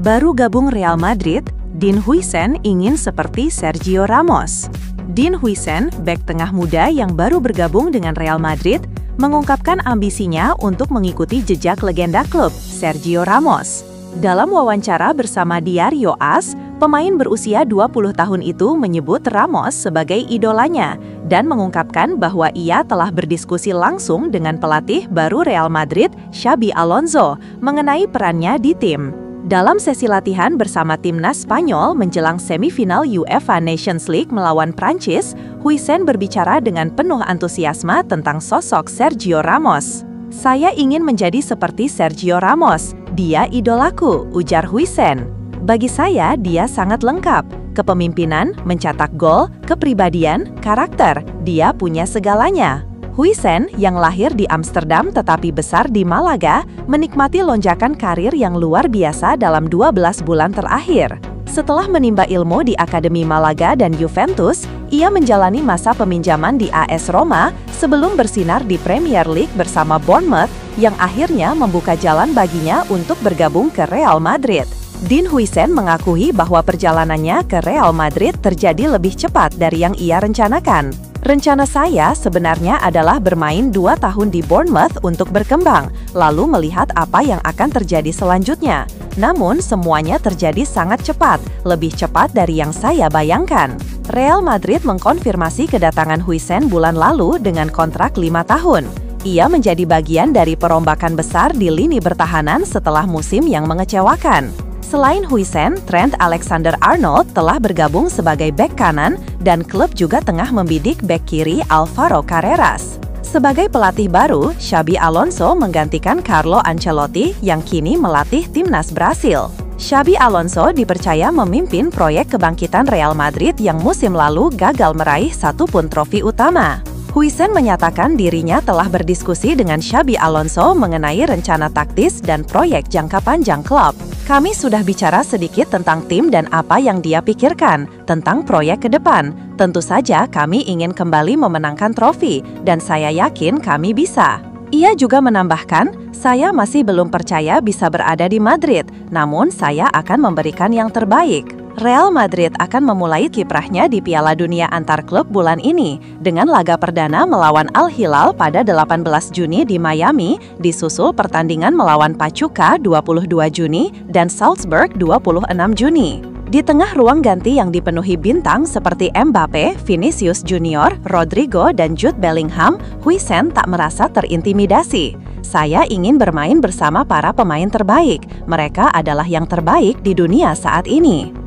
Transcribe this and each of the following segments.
Baru gabung Real Madrid, Dean Huijsen ingin seperti Sergio Ramos. Dean Huijsen, bek tengah muda yang baru bergabung dengan Real Madrid, mengungkapkan ambisinya untuk mengikuti jejak legenda klub, Sergio Ramos. Dalam wawancara bersama Diario AS, pemain berusia 20 tahun itu menyebut Ramos sebagai idolanya dan mengungkapkan bahwa ia telah berdiskusi langsung dengan pelatih baru Real Madrid, Xabi Alonso, mengenai perannya di tim. Dalam sesi latihan bersama timnas Spanyol menjelang semifinal UEFA Nations League melawan Prancis, Huijsen berbicara dengan penuh antusiasme tentang sosok Sergio Ramos. "Saya ingin menjadi seperti Sergio Ramos, dia idolaku," ujar Huijsen. "Bagi saya, dia sangat lengkap. Kepemimpinan, mencetak gol, kepribadian, karakter, dia punya segalanya." Huijsen, yang lahir di Amsterdam tetapi besar di Malaga, menikmati lonjakan karir yang luar biasa dalam 12 bulan terakhir. Setelah menimba ilmu di Akademi Malaga dan Juventus, ia menjalani masa peminjaman di AS Roma sebelum bersinar di Premier League bersama Bournemouth, yang akhirnya membuka jalan baginya untuk bergabung ke Real Madrid. Dean Huijsen mengakui bahwa perjalanannya ke Real Madrid terjadi lebih cepat dari yang ia rencanakan. "Rencana saya sebenarnya adalah bermain 2 tahun di Bournemouth untuk berkembang, lalu melihat apa yang akan terjadi selanjutnya. Namun semuanya terjadi sangat cepat, lebih cepat dari yang saya bayangkan." Real Madrid mengkonfirmasi kedatangan Huijsen bulan lalu dengan kontrak 5 tahun. Ia menjadi bagian dari perombakan besar di lini pertahanan setelah musim yang mengecewakan. Selain Huijsen, Trent Alexander-Arnold telah bergabung sebagai bek kanan dan klub juga tengah membidik bek kiri Alvaro Carreras. Sebagai pelatih baru, Xabi Alonso menggantikan Carlo Ancelotti yang kini melatih timnas Brasil. Xabi Alonso dipercaya memimpin proyek kebangkitan Real Madrid yang musim lalu gagal meraih satu pun trofi utama. Huijsen menyatakan dirinya telah berdiskusi dengan Xabi Alonso mengenai rencana taktis dan proyek jangka panjang klub. "Kami sudah bicara sedikit tentang tim dan apa yang dia pikirkan tentang proyek ke depan. Tentu saja kami ingin kembali memenangkan trofi dan saya yakin kami bisa." Ia juga menambahkan, "Saya masih belum percaya bisa berada di Madrid, namun saya akan memberikan yang terbaik." Real Madrid akan memulai kiprahnya di Piala Dunia antar klub bulan ini dengan laga perdana melawan Al Hilal pada 18 Juni di Miami, disusul pertandingan melawan Pachuca 22 Juni dan Salzburg 26 Juni. Di tengah ruang ganti yang dipenuhi bintang seperti Mbappe, Vinicius Junior, Rodrigo, dan Jude Bellingham, Huijsen tak merasa terintimidasi. "Saya ingin bermain bersama para pemain terbaik. Mereka adalah yang terbaik di dunia saat ini."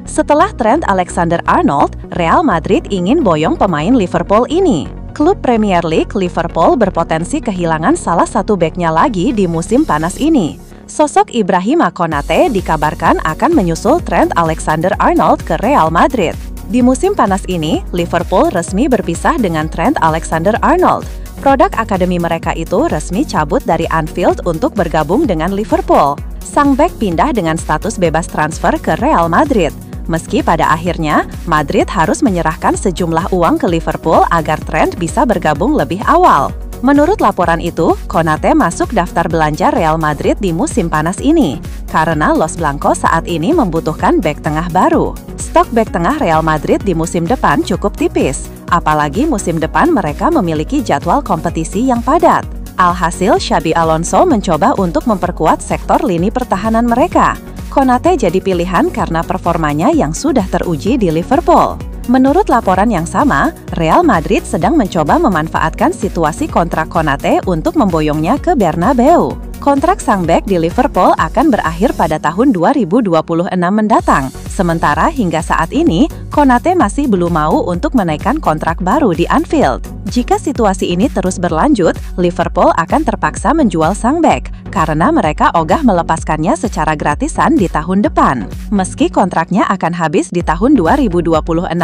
Setelah Trent Alexander-Arnold, Real Madrid ingin boyong pemain Liverpool ini. Klub Premier League Liverpool berpotensi kehilangan salah satu beknya lagi di musim panas ini. Sosok Ibrahima Konate dikabarkan akan menyusul Trent Alexander-Arnold ke Real Madrid. Di musim panas ini, Liverpool resmi berpisah dengan Trent Alexander-Arnold. Produk akademi mereka itu resmi cabut dari Anfield untuk bergabung dengan Liverpool. Sang bek pindah dengan status bebas transfer ke Real Madrid. Meski pada akhirnya, Madrid harus menyerahkan sejumlah uang ke Liverpool agar Trent bisa bergabung lebih awal. Menurut laporan itu, Konate masuk daftar belanja Real Madrid di musim panas ini, karena Los Blancos saat ini membutuhkan bek tengah baru. Stok bek tengah Real Madrid di musim depan cukup tipis, apalagi musim depan mereka memiliki jadwal kompetisi yang padat. Alhasil, Xabi Alonso mencoba untuk memperkuat sektor lini pertahanan mereka. Konate jadi pilihan karena performanya yang sudah teruji di Liverpool. Menurut laporan yang sama, Real Madrid sedang mencoba memanfaatkan situasi kontrak Konate untuk memboyongnya ke Bernabeu. Kontrak sang bek di Liverpool akan berakhir pada tahun 2026 mendatang. Sementara hingga saat ini, Konate masih belum mau untuk menaikkan kontrak baru di Anfield. Jika situasi ini terus berlanjut, Liverpool akan terpaksa menjual sang bek karena mereka ogah melepaskannya secara gratisan di tahun depan. Meski kontraknya akan habis di tahun 2026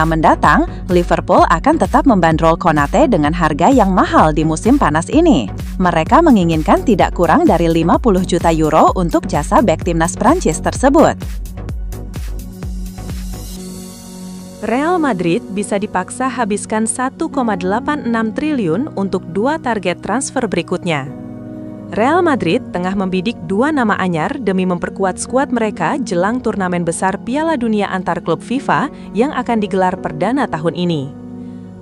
mendatang, Liverpool akan tetap membandrol Konate dengan harga yang mahal di musim panas ini. Mereka menginginkan tidak kurang dari 50 juta euro untuk jasa bek timnas Prancis tersebut. Real Madrid bisa dipaksa habiskan 1,86 triliun untuk 2 target transfer berikutnya. Real Madrid tengah membidik dua nama anyar demi memperkuat skuad mereka jelang turnamen besar Piala Dunia antar klub FIFA yang akan digelar perdana tahun ini.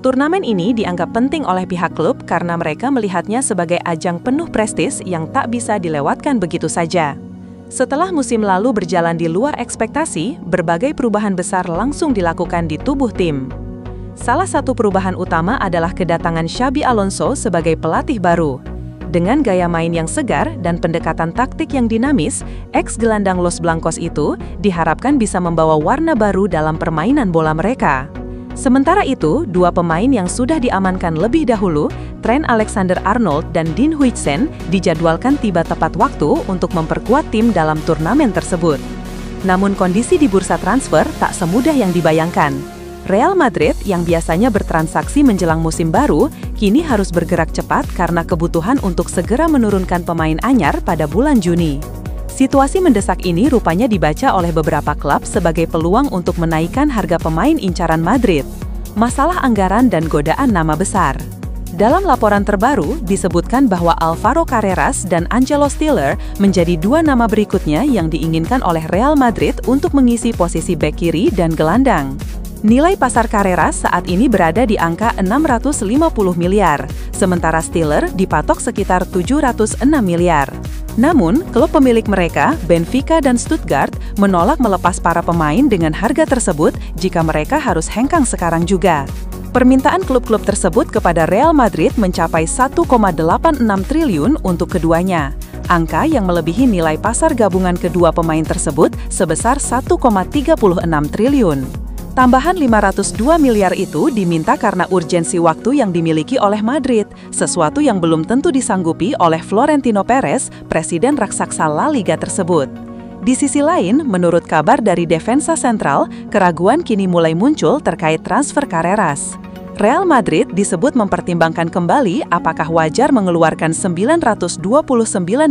Turnamen ini dianggap penting oleh pihak klub karena mereka melihatnya sebagai ajang penuh prestis yang tak bisa dilewatkan begitu saja. Setelah musim lalu berjalan di luar ekspektasi, berbagai perubahan besar langsung dilakukan di tubuh tim. Salah satu perubahan utama adalah kedatangan Xabi Alonso sebagai pelatih baru. Dengan gaya main yang segar dan pendekatan taktik yang dinamis, ex-gelandang Los Blancos itu diharapkan bisa membawa warna baru dalam permainan bola mereka. Sementara itu, dua pemain yang sudah diamankan lebih dahulu, Trent Alexander-Arnold dan Dean Huijsen, dijadwalkan tiba tepat waktu untuk memperkuat tim dalam turnamen tersebut. Namun kondisi di bursa transfer tak semudah yang dibayangkan. Real Madrid yang biasanya bertransaksi menjelang musim baru, kini harus bergerak cepat karena kebutuhan untuk segera menurunkan pemain anyar pada bulan Juni. Situasi mendesak ini rupanya dibaca oleh beberapa klub sebagai peluang untuk menaikkan harga pemain incaran Madrid. Masalah anggaran dan godaan nama besar. Dalam laporan terbaru, disebutkan bahwa Alvaro Carreras dan Angelo Stiller menjadi dua nama berikutnya yang diinginkan oleh Real Madrid untuk mengisi posisi bek kiri dan gelandang. Nilai pasar Carreras saat ini berada di angka 650 miliar, sementara Stiller dipatok sekitar 706 miliar. Namun, klub pemilik mereka, Benfica dan Stuttgart, menolak melepas para pemain dengan harga tersebut jika mereka harus hengkang sekarang juga. Permintaan klub-klub tersebut kepada Real Madrid mencapai 1,86 triliun untuk keduanya. Angka yang melebihi nilai pasar gabungan kedua pemain tersebut sebesar 1,36 triliun. Tambahan 502 miliar itu diminta karena urgensi waktu yang dimiliki oleh Madrid, sesuatu yang belum tentu disanggupi oleh Florentino Perez, presiden raksasa La Liga tersebut. Di sisi lain, menurut kabar dari Defensa Central, keraguan kini mulai muncul terkait transfer Carreras. Real Madrid disebut mempertimbangkan kembali apakah wajar mengeluarkan 929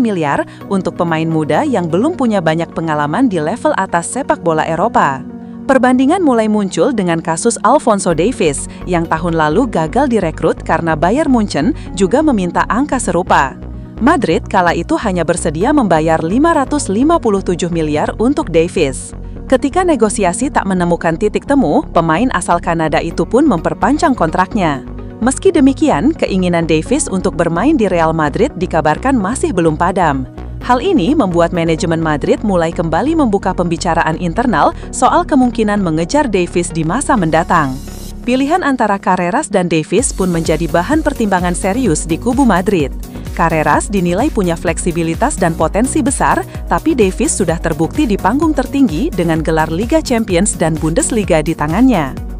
miliar untuk pemain muda yang belum punya banyak pengalaman di level atas sepak bola Eropa. Perbandingan mulai muncul dengan kasus Alphonso Davies yang tahun lalu gagal direkrut karena Bayern Munchen juga meminta angka serupa. Madrid kala itu hanya bersedia membayar 557 miliar untuk Davies. Ketika negosiasi tak menemukan titik temu, pemain asal Kanada itu pun memperpanjang kontraknya. Meski demikian, keinginan Davies untuk bermain di Real Madrid dikabarkan masih belum padam. Hal ini membuat manajemen Madrid mulai kembali membuka pembicaraan internal soal kemungkinan mengejar Davies di masa mendatang. Pilihan antara Carreras dan Davies pun menjadi bahan pertimbangan serius di kubu Madrid. Carreras dinilai punya fleksibilitas dan potensi besar, tapi Davies sudah terbukti di panggung tertinggi dengan gelar Liga Champions dan Bundesliga di tangannya.